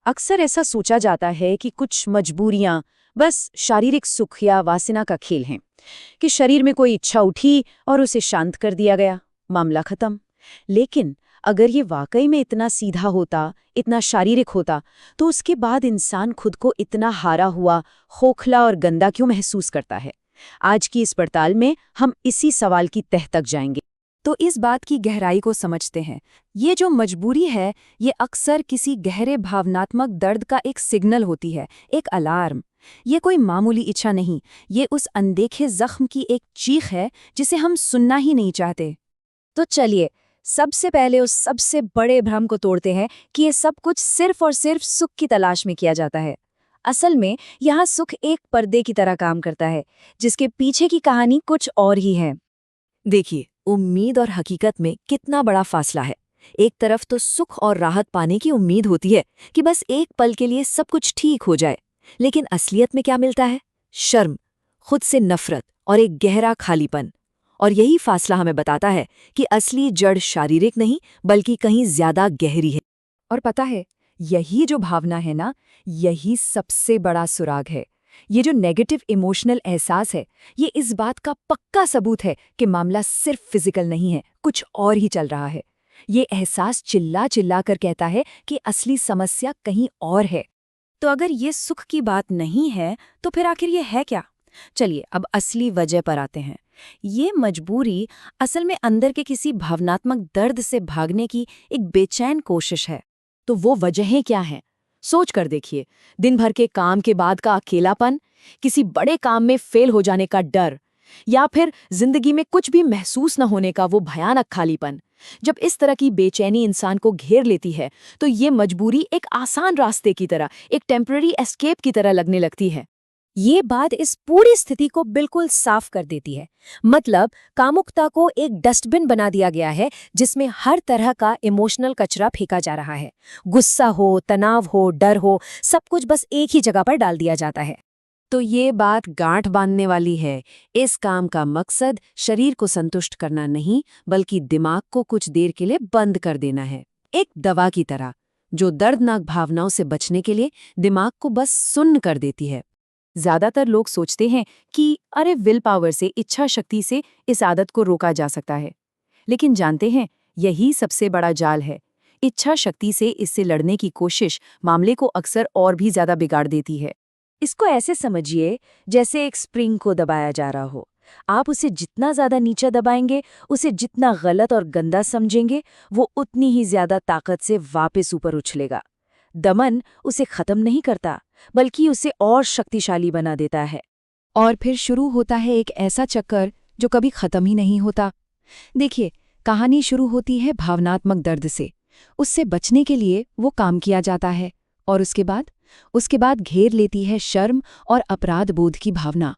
अक्सर ऐसा सोचा जाता है कि कुछ मजबूरियां बस शारीरिक सुख या वासना का खेल हैं, कि शरीर में कोई इच्छा उठी और उसे शांत कर दिया गया, मामला खत्म। लेकिन अगर ये वाकई में इतना सीधा होता, इतना शारीरिक होता, तो उसके बाद इंसान खुद को इतना हारा हुआ, खोखला और गंदा क्यों महसूस करता है? आज की इस पड़ताल में हम इसी सवाल की तह तक जाएंगे। तो इस बात की गहराई को समझते हैं। ये जो मजबूरी है, ये अक्सर किसी गहरे भावनात्मक दर्द का एक सिग्नल होती है, एक अलार्म। ये कोई मामूली इच्छा नहीं, ये उस अनदेखे जख्म की एक चीख है जिसे हम सुनना ही नहीं चाहते। तो चलिए, सबसे पहले उस सबसे बड़े भ्रम को तोड़ते हैं कि ये सब कुछ सिर्फ और सिर्फ सुख की तलाश में किया जाता है। असल में यहाँ सुख एक पर्दे की तरह काम करता है, जिसके पीछे की कहानी कुछ और ही है। देखिए, उम्मीद और हकीकत में कितना बड़ा फासला है। एक तरफ तो सुख और राहत पाने की उम्मीद होती है कि बस एक पल के लिए सब कुछ ठीक हो जाए, लेकिन असलियत में क्या मिलता है? शर्म, खुद से नफरत और एक गहरा खालीपन। और यही फासला हमें बताता है कि असली जड़ शारीरिक नहीं बल्कि कहीं ज्यादा गहरी है। और पता है, यही जो भावना है ना, यही सबसे बड़ा सुराग है। ये जो नेगेटिव इमोशनल एहसास है, ये इस बात का पक्का सबूत है कि मामला सिर्फ फिजिकल नहीं है, कुछ और ही चल रहा है। ये एहसास चिल्ला चिल्ला कर कहता है कि असली समस्या कहीं और है। तो अगर ये सुख की बात नहीं है, तो फिर आखिर ये है क्या? चलिए, अब असली वजह पर आते हैं। ये मजबूरी असल में अंदर के किसी भावनात्मक दर्द से भागने की एक बेचैन कोशिश है। तो वो वजहें क्या हैं? सोच कर देखिए। दिन भर के काम के बाद का अकेलापन, किसी बड़े काम में फेल हो जाने का डर, या फिर जिंदगी में कुछ भी महसूस न होने का वो भयानक खालीपन। जब इस तरह की बेचैनी इंसान को घेर लेती है, तो ये मजबूरी एक आसान रास्ते की तरह, एक टेम्पररी एस्केप की तरह लगने लगती है। ये बात इस पूरी स्थिति को बिल्कुल साफ कर देती है। मतलब कामुकता को एक डस्टबिन बना दिया गया है, जिसमें हर तरह का इमोशनल कचरा फेंका जा रहा है। गुस्सा हो, तनाव हो, डर हो, सब कुछ बस एक ही जगह पर डाल दिया जाता है। तो ये बात गांठ बांधने वाली है। इस काम का मकसद शरीर को संतुष्ट करना नहीं, बल्कि दिमाग को कुछ देर के लिए बंद कर देना है, एक दवा की तरह, जो दर्दनाक भावनाओं से बचने के लिए दिमाग को बस सुन्न कर देती है। ज्यादातर लोग सोचते हैं कि अरे, विल पावर से, इच्छा शक्ति से इस आदत को रोका जा सकता है। लेकिन जानते हैं, यही सबसे बड़ा जाल है। इच्छा शक्ति से इससे लड़ने की कोशिश मामले को अक्सर और भी ज्यादा बिगाड़ देती है। इसको ऐसे समझिए जैसे एक स्प्रिंग को दबाया जा रहा हो। आप उसे जितना ज्यादा नीचे दबाएंगे, उसे जितना गलत और गंदा समझेंगे, वो उतनी ही ज्यादा ताकत से वापस ऊपर उछलेगा। दमन उसे खत्म नहीं करता, बल्कि उसे और शक्तिशाली बना देता है। और फिर शुरू होता है एक ऐसा चक्कर जो कभी खत्म ही नहीं होता। देखिए, कहानी शुरू होती है भावनात्मक दर्द से। उससे बचने के लिए वो काम किया जाता है, और उसके बाद घेर लेती है शर्म और अपराध बोध की भावना।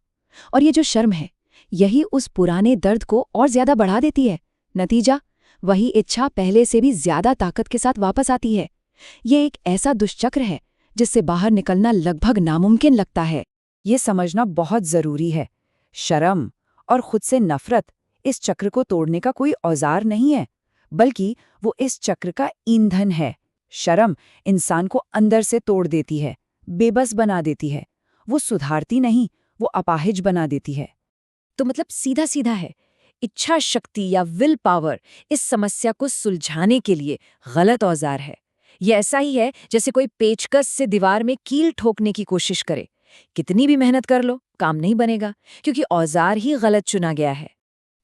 और ये जो शर्म है, यही उस पुराने दर्द को और ज्यादा बढ़ा देती है। नतीजा, वही इच्छा पहले से भी ज्यादा ताकत के साथ वापस आती है। ये एक ऐसा दुष्चक्र है जिससे बाहर निकलना लगभग नामुमकिन लगता है। ये समझना बहुत जरूरी है। शर्म और खुद से नफरत इस चक्र को तोड़ने का कोई औजार नहीं है, बल्कि वो इस चक्र का ईंधन है। शर्म इंसान को अंदर से तोड़ देती है, बेबस बना देती है। वो सुधारती नहीं, वो अपाहिज बना देती है। तो मतलब सीधा सीधा है, इच्छा शक्ति या विल पावर इस समस्या को सुलझाने के लिए गलत औजार है। ये ऐसा ही है जैसे कोई पेचकस से दीवार में कील ठोकने की कोशिश करे। कितनी भी मेहनत कर लो, काम नहीं बनेगा, क्योंकि औजार ही गलत चुना गया है।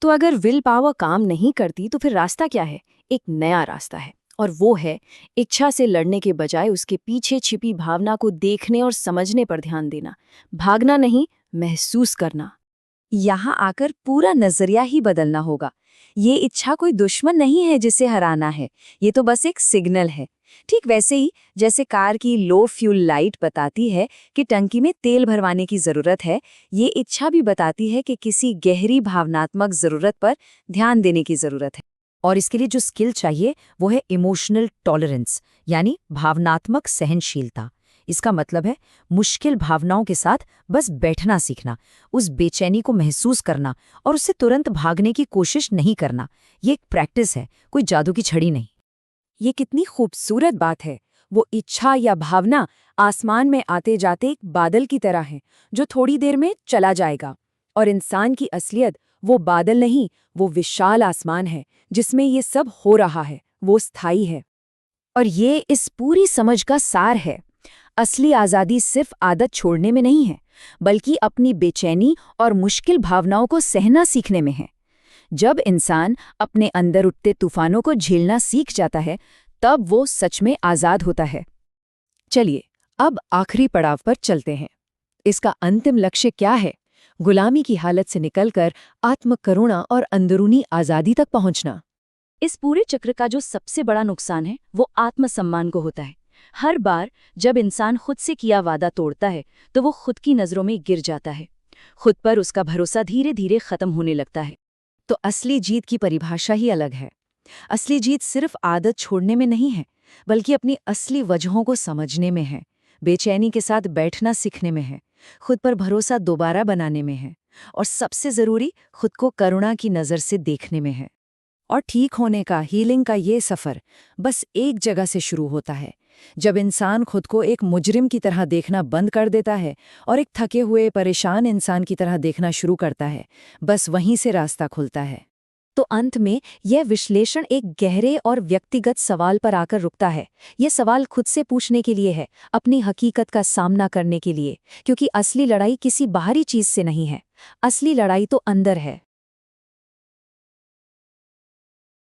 तो अगर विल पावर काम नहीं करती, तो फिर रास्ता क्या है? एक नया रास्ता है, और वो है इच्छा से लड़ने के बजाय उसके पीछे छिपी भावना को देखने और समझने पर ध्यान देना। भागना नहीं, महसूस करना। यहाँ आकर पूरा नजरिया ही बदलना होगा। ये इच्छा कोई दुश्मन नहीं है जिसे हराना है, ये तो बस एक सिग्नल है। ठीक वैसे ही जैसे कार की लो फ्यूल लाइट बताती है कि टंकी में तेल भरवाने की जरूरत है, ये इच्छा भी बताती है कि किसी गहरी भावनात्मक जरूरत पर ध्यान देने की जरूरत है। और इसके लिए जो स्किल चाहिए वो है इमोशनल टॉलरेंस, यानी भावनात्मक सहनशीलता। इसका मतलब है मुश्किल भावनाओं के साथ बस बैठना सीखना, उस बेचैनी को महसूस करना और उससे तुरंत भागने की कोशिश नहीं करना। ये एक प्रैक्टिस है, कोई जादू की छड़ी नहीं। ये कितनी खूबसूरत बात है। वो इच्छा या भावना आसमान में आते जाते एक बादल की तरह है जो थोड़ी देर में चला जाएगा। और इंसान की असलियत वो बादल नहीं, वो विशाल आसमान है जिसमें ये सब हो रहा है, वो स्थायी है। और ये इस पूरी समझ का सार है। असली आज़ादी सिर्फ आदत छोड़ने में नहीं है, बल्कि अपनी बेचैनी और मुश्किल भावनाओं को सहना सीखने में है। जब इंसान अपने अंदर उठते तूफानों को झेलना सीख जाता है, तब वो सच में आज़ाद होता है। चलिए, अब आखिरी पड़ाव पर चलते हैं। इसका अंतिम लक्ष्य क्या है? गुलामी की हालत से निकलकर आत्मकरुणा और अंदरूनी आज़ादी तक पहुंचना। इस पूरे चक्र का जो सबसे बड़ा नुकसान है वो आत्मसम्मान को होता है। हर बार जब इंसान खुद से किया वादा तोड़ता है तो वो खुद की नज़रों में गिर जाता है। खुद पर उसका भरोसा धीरे धीरे खत्म होने लगता है। तो असली जीत की परिभाषा ही अलग है। असली जीत सिर्फ आदत छोड़ने में नहीं है, बल्कि अपनी असली वजहों को समझने में है, बेचैनी के साथ बैठना सीखने में है, खुद पर भरोसा दोबारा बनाने में है, और सबसे ज़रूरी, खुद को करुणा की नज़र से देखने में है। और ठीक होने का, हीलिंग का ये सफ़र बस एक जगह से शुरू होता है, जब इंसान खुद को एक मुजरिम की तरह देखना बंद कर देता है और एक थके हुए परेशान इंसान की तरह देखना शुरू करता है। बस वहीं से रास्ता खुलता है। तो अंत में यह विश्लेषण एक गहरे और व्यक्तिगत सवाल पर आकर रुकता है। यह सवाल खुद से पूछने के लिए है, अपनी हकीकत का सामना करने के लिए, क्योंकि असली लड़ाई किसी बाहरी चीज से नहीं है, असली लड़ाई तो अंदर है।